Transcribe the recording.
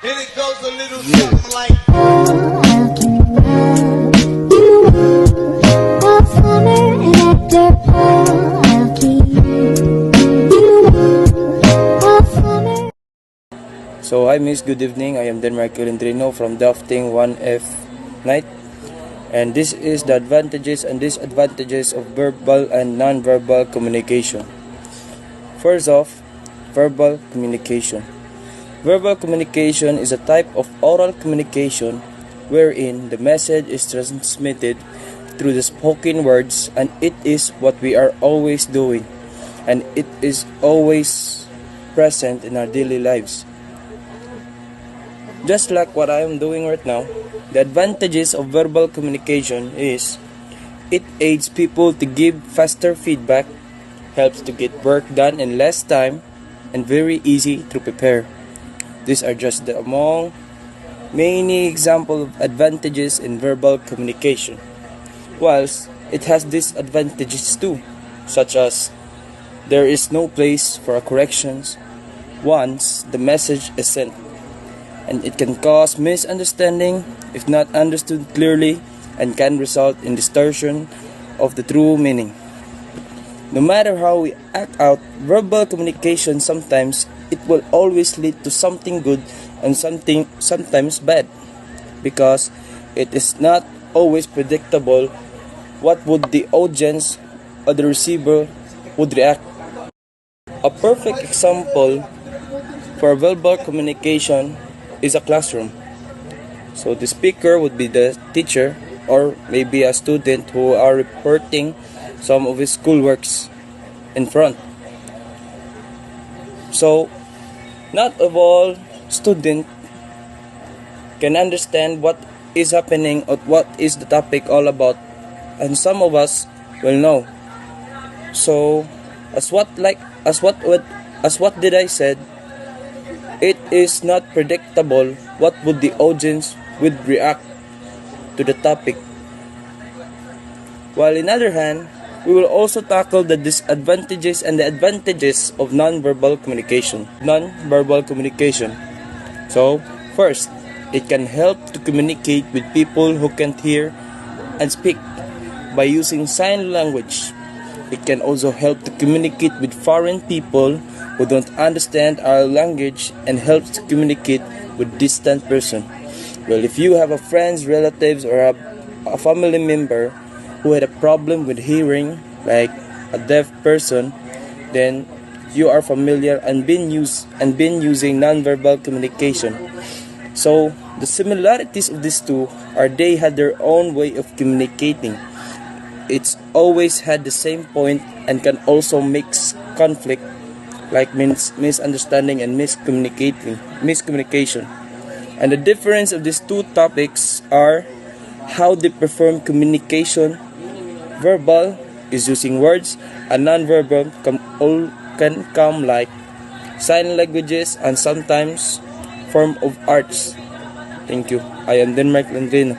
And it goes a little something like. So hi miss, good evening. I am Denmark Elendrino from Drafting 1F Night, and this is the advantages and disadvantages of verbal and non-verbal communication. First off, verbal communication. Verbal communication is a type of oral communication wherein the message is transmitted through the spoken words, and it is what we are always doing, and it is always present in our daily lives. Just like what I am doing right now, the advantages of verbal communication is it aids people to give faster feedback, helps to get work done in less time, and very easy to prepare. These are just among many examples of advantages in verbal communication. Whilst it has disadvantages too, such as there is no place for corrections once the message is sent, and it can cause misunderstanding if not understood clearly, and can result in distortion of the true meaning. No matter how we act out verbal communication, sometimes it will always lead to something good and sometimes bad, because it is not always predictable what would the audience or the receiver would react. A perfect example for verbal communication is a classroom. So the speaker would be the teacher, or maybe a student who are reporting some of his schoolworks in front. So not of all students can understand what is happening or what is the topic all about, and some of us will know. So as what did I said, it is not predictable what would the audience would react to the topic. While in other hand, we will also tackle the disadvantages and the advantages of non-verbal communication. Non-verbal communication. So, first, it can help to communicate with people who can't hear and speak by using sign language. It can also help to communicate with foreign people who don't understand our language, and helps to communicate with distant person. Well, if you have a friends, relatives, or a family member who had a problem with hearing, like a deaf person, then you are familiar and been using nonverbal communication. So the similarities of these two are they had their own way of communicating. It's always had the same point and can also mix conflict, like misunderstanding and miscommunication. And the difference of these two topics are how they perform communication. Verbal is using words, and non-verbal can come like sign languages and sometimes form of arts. Thank you. I am Denmark Elendrino.